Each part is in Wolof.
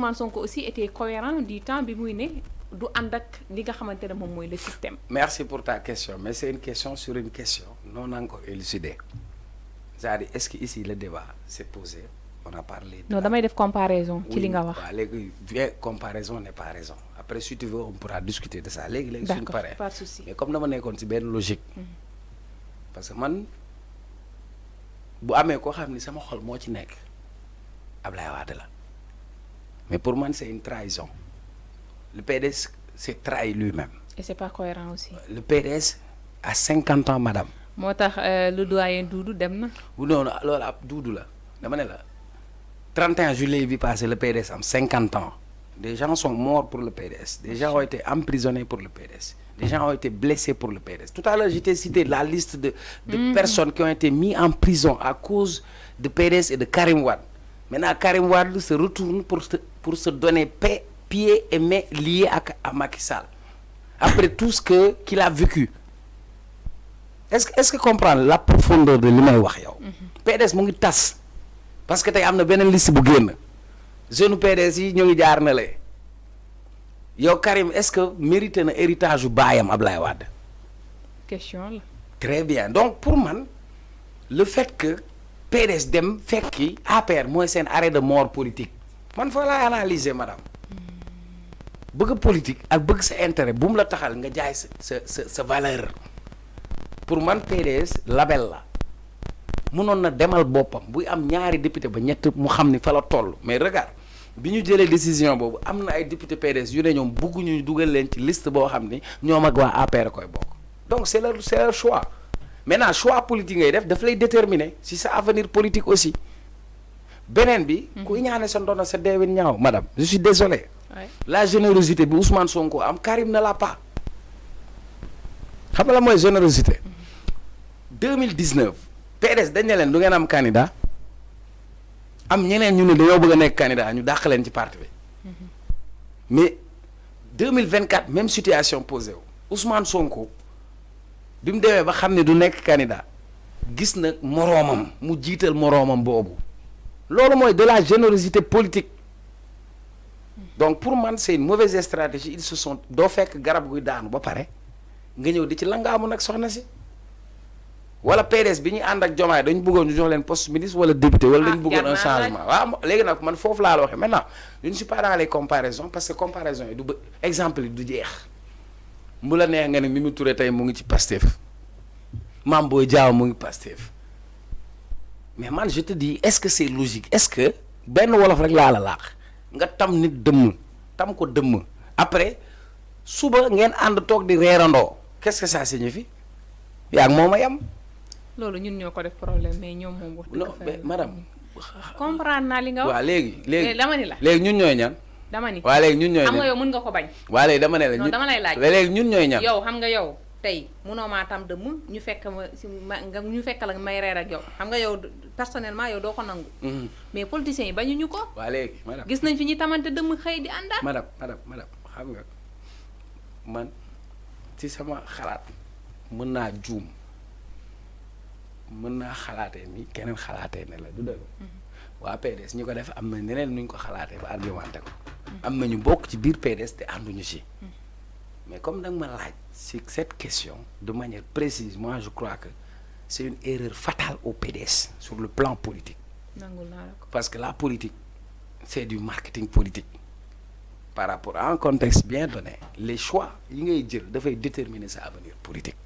Ousmane Sonko aussi était cohérent du temps bi muy ne du ànd ak li nga xamante ne moom mooy le système. Merci pour ta question mais c'est une question sur une question non encore élucidée c'est-à-dire est-ce que ici le débat s'est posé on a parlé. non damay def comparaison. ci li nga wax waaw léegi comparaison n'est pas raison après si tu veux on pourra discuter de ça léegi suñu paree. pas de souci mais comme dama nekkoon ci benn logique. parce que man bu amee koo xam ni sama xol moo ci nekk Ablaye Wade la mais pour moi c'est une trahison le PDS s'est trahi lui-même. et c'est pas cohérent aussi. le PDS a 50 ans madame. moo tax le doyen Doudou dem na. non loolu ab Doudou la dama ne la 31 juillet bi passé le PDS am 50 ans des gens sont morts pour le PDS des gens ont été emprisonnés pour le PDS des gens ont été blessés pour le PDS tout à l'heure je t'ai cité la liste de personnes qui ont été mis en prison à cause de PDS et de Karim Wade. Maintenant, Karim Wade se retourne pour se donner pieds et mains liés à Macky Sall. Après tout ce qu'il a vécu. Est-ce que comprendre la profondeur de li may wax yow. PDS mu ngi tas. Parce que tey am na beneen liste bu génn. jeune PDS yi ñu ngi jaar na le. yow Karim est-ce que mérité na héritage yu baayam Ablaye Wade. question la. Très bien donc pour man le fait que PDS dem fekki APR mooy seen arrêt de mort politique man fa laay analyser madame bëgg politique ak bëgg sa intérêt bu mu la taxal nga jaay sa valeur pour man PDS label la mënoon na demal boppam buy am ñaari député ba ñett mu xam ni fa la toll mais regarde bi ñu jëlee décision boobu am na ay député PDS yu ne ñoom bëgguñu ñu dugal leen ci liste boo xam ni ñoom ak waa APR koy bokk donc c'est leur choix. Maintenant choix politique ngay def daf lay déterminer si sa avenir politique aussi beneen bi. ku ñaane sa ndono sa deewin ñaaw madame je suis désolé. Ouais. La générosité bi Ousmane Sonko am Karim ne l'a pas xam nga la mooy générosité. 2019 PDS dañ ne leen du ngeen am candidat am ñeneen ñu ne dañoo bëgg a nekk candidat ñu dàq leen ci parti bi mais 2024 même situation posée wu Ousmane Sonko. bi mu demee ba xam ne du nekk candidat gis na moroomam mu jiital moroomam boobu loolu mooy de la générosité politique donc pour man c'est une mauvaise stratégie ils se sont doo fekk garab guy daanu ba pare nga ñëw di ci langaamu nag soxna si wala PDS bi ñuy ànd ak Diomaye dañu bëggoon ñu jox leen poste ministre wala député wala dañu bëggoon un changement waaw léegi nag man foofu laa la waxee maintenant je ne suis pas dans les comparaisons parce que comparaison yi du ba exemple yi du jeex mu la neex nga ne Mimi Touré tey mu ngi ci Pastef Mame Boye Diao mu ngi Pastef mais man je te dis est-ce que c'est logique est-ce que benn wolof rek laa la laax nga tam nit dëmm tam ko dëmm après suba ngeen ànd toog di reerandoo qu'est-ce que ça signifie yaa ngi moom a yem. loolu ñun ñoo ko def problème mais ñoom moom wax dëgg non mais madame. comprendre naa li nga wax. waaw léegi dama ni la léegi ñun ñooy ñan. dama ni waa léegi ñun ñooy xam nga yow mën nga ko bañ. waa léegi dama ne la non dama lay laaj léegi ñun ñooy ñan. yow xam nga yow tey mënoo maa tam dëmm ñu fekk ma si nga ñu fekk la may reer ak yow xam nga yow personnellement yow doo ko nangu. mais politiciens yi bañu ñu ko. waa léegi madame gis nañ fi ñuy tamante dëmm xëy di àndaat. madame xam nga man ci sama xalaat mën naa juum mën naa xalaatee ni keneen xalaatee ne la du dëgg. waa PDS ñi ko def am na neneen nuñ ko xalaatee ba argumenté ko. am na ñu bokk ci biir PDS te ànduñu ci. mais comme nag ma laaj si cette question de manière précise moi je crois que c'est une erreur fatale au PDS sur le plan politique. nangul naa la ko parce que la politique c'est du marketing politique par rapport à un contexte bien donné les choix yi ngay jël dafay déterminer sa avenir politique.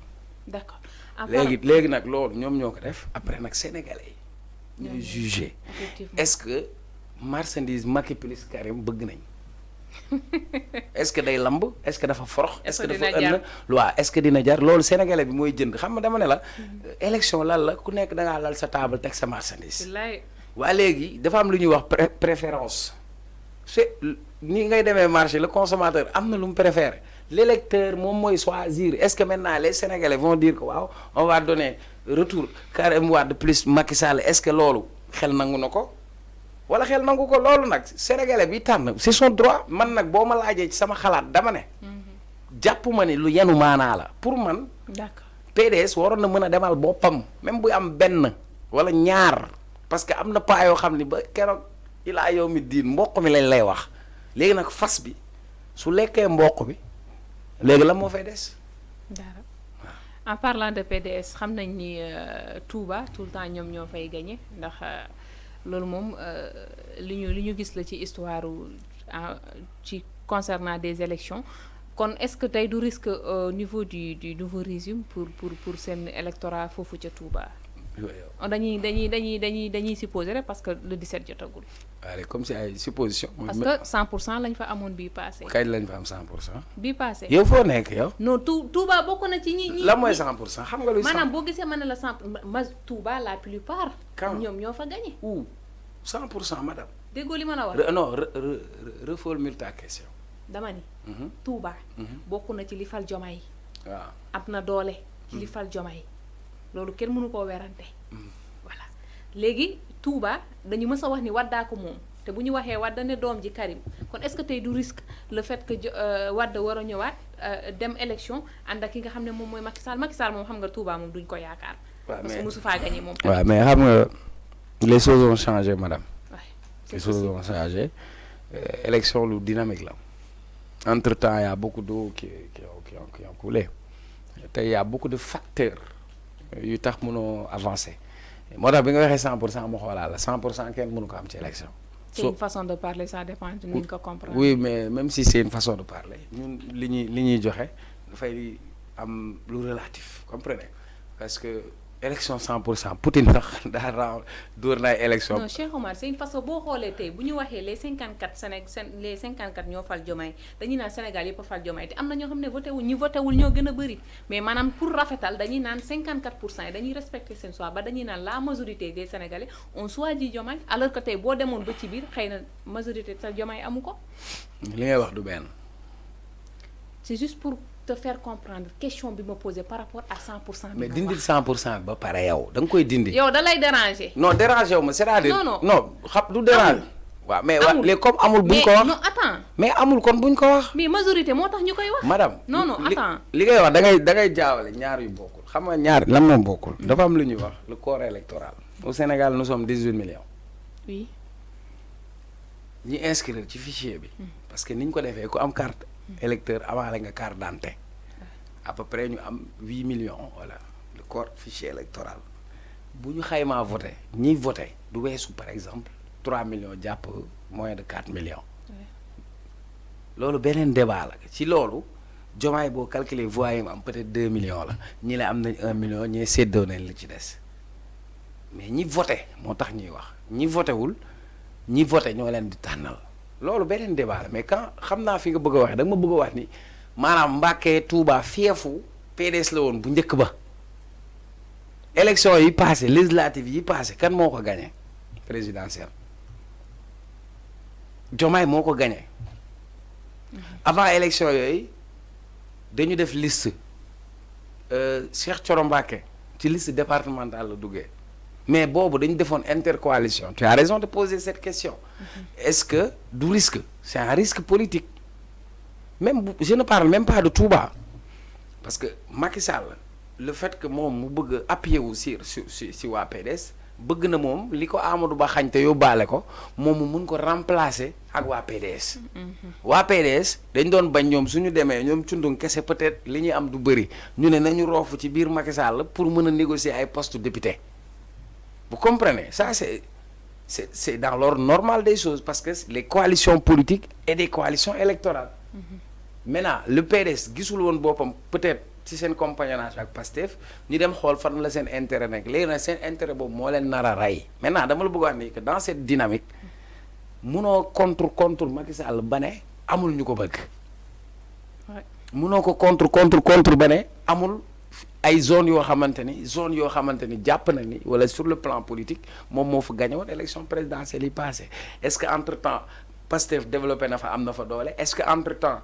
d'accord léegi nag loolu ñoom ñoo ko def après nag sénégalais yi ñooy juger est-ce que marchandise Macky plus Karim bëgg nañ est-ce que day lamb est-ce que dafa forox est-ce que dafa ënn loi est-ce que dina jar loolu sénégalais bi mooy jënd xam nga dama ne la élection lan la ku nekk da ngaa lal sa table teg sa marchandise waa léegi dafa am lu ñuy wax préférence c'est ni ngay demee marché le consommateur am na lu mu préféré l'électeur moom mooy choisir est-ce que maintenant les sénégalais vont dire que waaw on va donner retour Karim Wade plus Macky Sall est-ce que loolu xel nangu na ko wala xel nangu ko loolu nag sénégalais bi tànn c'est son droit man nag boo ma laajee ci sama xalaat dama ne jàpp ma ni lu yenu maanaa la pour man d'accord PDS waroon na mën a demal boppam même buy am benn wala ñaar parce que am na paa yoo xam ni ba keroog ilaa yow mi diin mboq mi lañ lay wax léegi nag fas bi su lekkee mboq bi léegi la moo fay des. dara en parlant de PDS xam nañ ni Touba tout le temps ñoom ñoo fay gagné ndax loolu moom li ñu gis la ci histoire ci concernant des élections kon est-ce que tey du risque au niveau du nouveau régime pour seen électorat foofu ca Touba. dañuy supposer rek parce que le 17 jotagul. waaye comme si ay supposition. parce que 100% lañ fa amoon bii passé. kañ lañ fa am 100%. bii passé yow foo nekk yow. non Touba bokk na ci ñi. la mooy 100% xam nga luy. maanaam boo gisee ma ne la 100 Touba la plupart. quand ñoom ñoo fa gagné. 100% madame. déggoo li ma la wax. non reformule ta question. dama ni. Touba. bokk na ci li fal Diomaye. waaw am na doole. ci li fal Diomaye loolu kenn mënu koo werante. voilà léegi Touba dañu mës a wax ni Waddaa ko moom te bu ñu waxee Wadda ne doom ji Karim kon est-ce que tey du risque le fait que Wadda war a ñëwaat dem élection ànd ak ki nga xam ne moom mooy Macky Sall moom xam nga Touba moom duñ ko yaakaar. parce que mosu faa gagné moom. waaw mais xam nga les choses ont changé madame. c'est les choses ont changé élection lu dynamique la. entre temps y a beaucoup d'eau qui ont coulé tey y a beaucoup de facteurs yu tax mënoo avancer moo tax bi nga waxee 100% mu xoolaa la 100% kenn mënu ko am ci élection. c'est une façon de parler ça dépend de ni nga ko comprendre. oui mais même si c'est une façon de parler ñun li ñuy joxe dafay am lu relatif comprenez parce que élection 100% Poutine sax daa raaw dóor naay élection. non Cheikh Omar c'est une façon boo xoolee tey bu ñu waxee les 54 ñoo fal Diomaye dañuy naan Sénégal yëpp a fal Diomaye te am na ñoo xam ne voté wul ñi voté wul ñoo gën a bëri mais maanaam pour rafetal dañuy naan 54% yi dañuy respecter seen choix ba dañuy naan la majorité des Sénégalais ont choisi Diomaye alors que tey boo demoon ba ci biir xëy na majorité sa Diomaye amu ko. li ngay wax du benn. c'est juste pour te faire comprendre question bi ma posé par rapport à 100%. mais dindil 100% ba pare yow da nga koy dindi. yow da lay déranger. non déranger wu ma c'est-à-dire. non xam du déranger. waaw mais léegi comme amul buñ ko wax. non attends. mais amul kon buñ ko wax. mais majorité moo tax ñu koy wax. madame non attends. li ngay wax da ngay jaawale ñaar yu bokkul xam nga ñaar lan moom bokkul. dafa am lu ñuy wax le corps électoral. au Sénégal nous sommes 18 millions. oui. ñi inscrire ci fichier bi. parce que ni ñu ko defee ku am carte. électeur amaale nga carte d'identité à peu près ñu am 8 millions voilà le corps fichier électoral bu ñu xaymaa voté ñiy voté du weesu par exemple 3 millions jàpp moins de 4 millions. loolu beneen débat la ci loolu Diomaye boo calculer voix yi mu am peut-être 2 millions la ñi la am nañ 1 million ñee séddoo nañ li ci des mais ñi voté moo tax ñuy wax ñi voté wul ñi voté ñoo leen di tànnal. loolu beneen débat la mais quand xam naa fi nga bëgg a waxee da nga ma bëgg a wax ni maanaam Mbacké Touba fiefu PDS la woon bu njëkk ba élection yi passé législative yi passé kan moo ko gagné présidentielle Diomaye moo ko gagné avant élection yooyu dañu def liste Cheikh Thioro Mbacké ci liste départementale la duggee mais boobu dañu defoon intercoalition tu as raison de poser cette question est-ce que du risque c'est un risque politique même je ne parle même pas de Touba parce que Macky Sall le fait que moom mu bëgg appuyer wu si waa PDS bëgg na moom li ko Amadou Ba xañ te yóbbaale ko moom mu mun ko remplacer ak waa PDS waa PDS dañ doon bañ ñoom suñu demee ñoom cundung kese peut-être li ñuy am du bëri ñu ne nañu roofu ci biir Macky Sall pour mën a négocier ay poste député. Vous comprenez ça c'est dans l'ordre normal des choses parce que les coalitions politiques et des coalitions électorales. Maintenant le PDS gisul woon boppam peut-être ci seen compagnonnage ak Pastef ñu dem xool fan la seen intérêt nekk léegi nag seen intérêt boobu moo leen nar a rey maintenant dama la bëgg wax ni que dans cette dynamique munoo contre Macky Sall ba ne amul ñu ko bëgg. munoo ko contre ba ne amul. ay zone yoo xamante ni jàpp na ni wala sur le plan politique moom moo fa gagné woon élection présidentielle yi passé est-ce que entre temps Pastef développé na fa am na fa doole est-ce que entre temps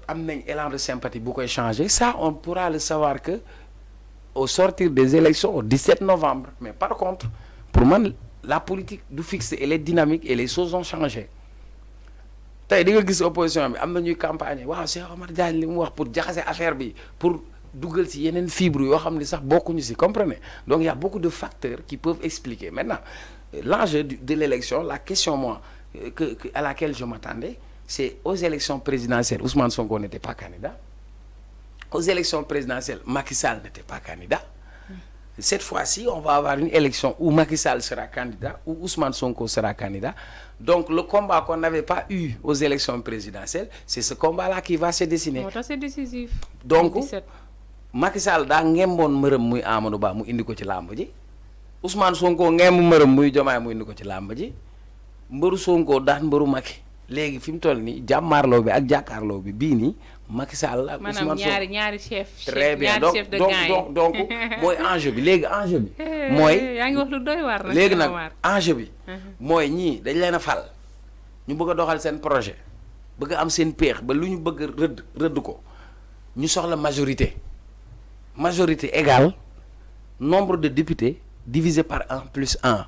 am nañ élan de sympathie bu koy changer ça on pourra le savoir que au sortir des élections au 17 novembre mais par contre pour man la politique du fixe elle est dynamique et les choses ont changé tey di nga gis opposition bi am na ñuy campagne waaw Cheikh Omar Diagne li mu wax pour jaxase affaire bi pour dugal ci yeneen fibre yoo xam ne sax bokkuñu ci comprenez donc il y a beaucoup de facteurs qui peuvent expliquer maintenant l'enjeu de l'élection la question moi à laquelle je m'attendais c'est aux élections présidentielles Ousmane Sonko n'était pas candidat. Aux élections présidentielles Macky Sall n'était pas candidat. Cette fois-ci on va avoir une élection où Macky Sall sera candidat, où Ousmane Sonko sera candidat. Donc le combat qu'on n'avait pas eu aux élections présidentielles, c'est ce combat-là qui va se dessiner. C'est décisif. Donc 17. Macky Sall daa ngemboon mbërëm muy Amadou Ba mu indi ko ci làmb ji Ousmane Sonko ngemb mbërëm muy Diomaye mu indi ko ci làmb ji mbëru Sonko daan mbëru Macky léegi fi mu toll nii jàmmaarloo bi ak jàkkaarloo bi bii nii Macky Sall ak Ousmane Sonko ñaari chef très bien ñaari chef de gang donc mooy enjeu bi léegi enjeu bi mooy yaa ngi wax lu doy waar nag léegi nag enjeu bi mooy ñii dañ leen a fal ñu bëgg a doxal seen projet bëgg a am seen péex ba lu ñu bëgg rëdd ko ñu soxla majorité égale nombre de députés divisé par 1 plus 1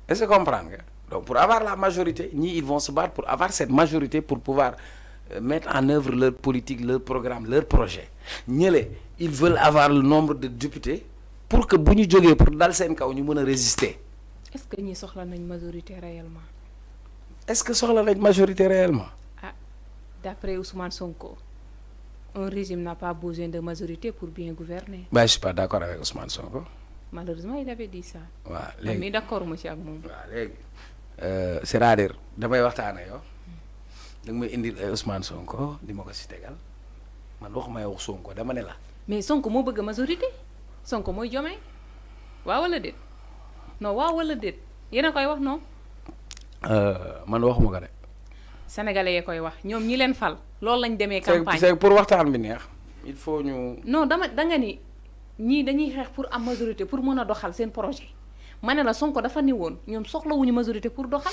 est-ce que comprendre nga donc pour avoir la majorité ñii ils vont se battre pour avoir cette majorité pour pouvoir mettre en œuvre leur politique leur programme leur projet ñële ils veulent avoir le nombre de députés pour que bu ñu jógee pour dal seen kaw ñu mën a résister. est-ce que ñi soxla nañ majorité réellement. est-ce que soxla nañ majorité réellement. Ah, d'après Ousmane Sonko un régime n'a pas besoin de majorité pour bien gouverner. Bah, je suis pas d'accord avec Ousmane Sonko. Malheureusement il avait dit ça. waaw léegi léegi d'accord mu ci ak moom. waaw léegi c'est-à-dire damay waxtaan ak yow da nga may indil ay Ousmane Sonko di ma ko si tegal man waxuma yow Sonko dama ne la. mais Sonko moo bëgg majorité Sonko mooy Diomaye waaw wala déet non waaw wala déet yéen a koy wax non. man waxuma ko de. sénégalais yee koy wax ñoom ñi leen fal loolu lañ demee c'est campagne. c'est pour waxtaan bi neex il faut ñu. non danga ni ñii dañuy xeex pour am majorité pour mën a doxal seen projet ma ne la Sonko dafa ni woon ñoom soxlawuñu majorité pour doxal.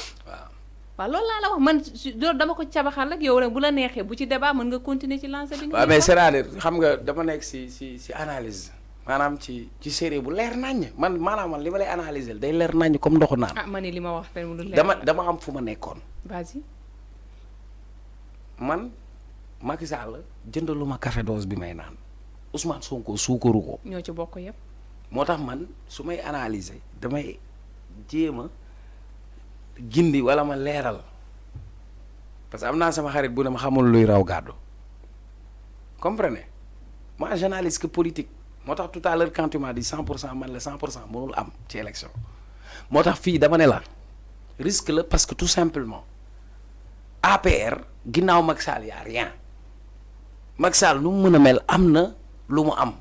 waaw loolu laa la wax man loolu dama ko cabaxal rek yow rek bu la neexee bu ci débat mën nga continuer ci lancer bi. waaw mais c'est-à-dire xam nga dama nekk si analyse maanaam ci série bu leer naññ man li ma lay analyser day leer naññ comme ndoxu naan. ah man li ma wax te lu leer dama am fu ma nekkoon. vas-y. man Macky Sall jëndaluma café dose bi may naan Ousmane Sonko suukaru ko. ñoo ci bokk yëpp. moo tax man su may analyser damay jéem a gindi wala ma leeral parce que am naa sama xarit bu ne ma xamul luy raw gàddu comprenez moi j'analyse que politique moo tax tout à l'heure quand tu m'as dit 100% man la 100% mënul am ci élection moo tax fii dama ne la risque la parce que tout simplement APR ginnaaw Macky Sall y a rien Macky Sall nu mu mën a mel am na lu mu am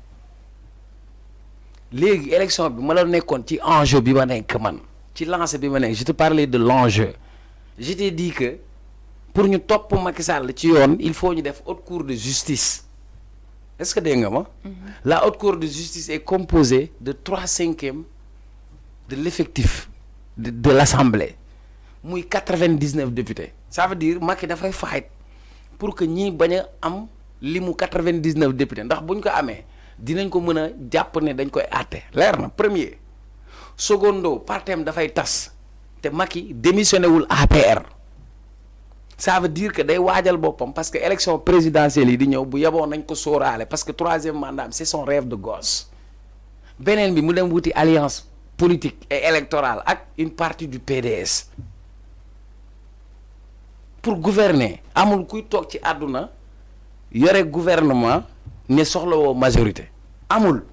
léegi élection bi ma la nekkoon ci enjeu bi ma nekk man ci lancé bi ma nekk je te parlais de l'enjeu je t'ai dit que pour ñu topp Macky Sall ci yoon il faut ñu def haute cour de justice est-ce que dégg nga ma. La haute cour de justice est composée de 3/5 de l'effectif de l'Assemblée muy 99 députés. Ça veut dire Macky dafay fight pour que ñii bañ a am limu 99 députés ndax buñ ko amee dinañ ko mën a jàpp ne dañ koy àtte leer na premier secondo partem dafay tas te Macky démissionné wul APR. Ça veut dire que day waajal boppam parce que élection présidentielle yi di ñëw bu yeboon nañ ko sóoraale parce que 3e mandat c'est son rêve de gosse beneen bi mu dem wuti alliance politique et électorale ak une partie du PDS pour gouverner amul kuy toog ci àdduna yore gouvernement ne soxlawoo majorité amul.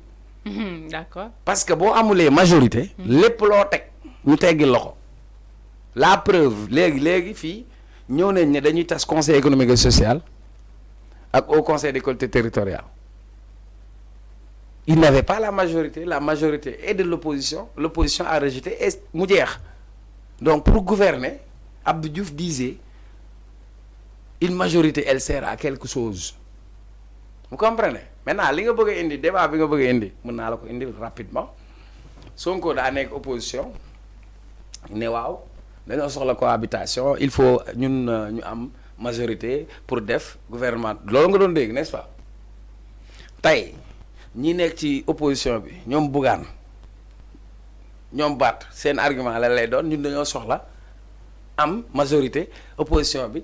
D'accord. parce que boo amulee majorité. lépp loo teg ñu teggi loxo la preuve léegi fii. ñëw nañ ne dañuy tas conseil économique et social ak au conseil des collectivités territoriales il n'avait pas la majorité est de l'opposition a rejeté et mu jeex donc pour gouverner Abdou Diouf disait une majorité elle sert à quelque chose vous comprenez maintenant li nga bëgg a indi débat bi nga bëgg a indi mën naa la ko indi rapidement Sonko daa nekk opposition ne waaw dañoo soxla cohabitation il faut ñun ñu am majorité pour def gouvernement loolu nga doon dégg n'est-ce pas tey ñi nekk ci opposition bi ñoom Bougane ñoom Barth seen argument la lay doon ñun dañoo soxla am majorité opposition bi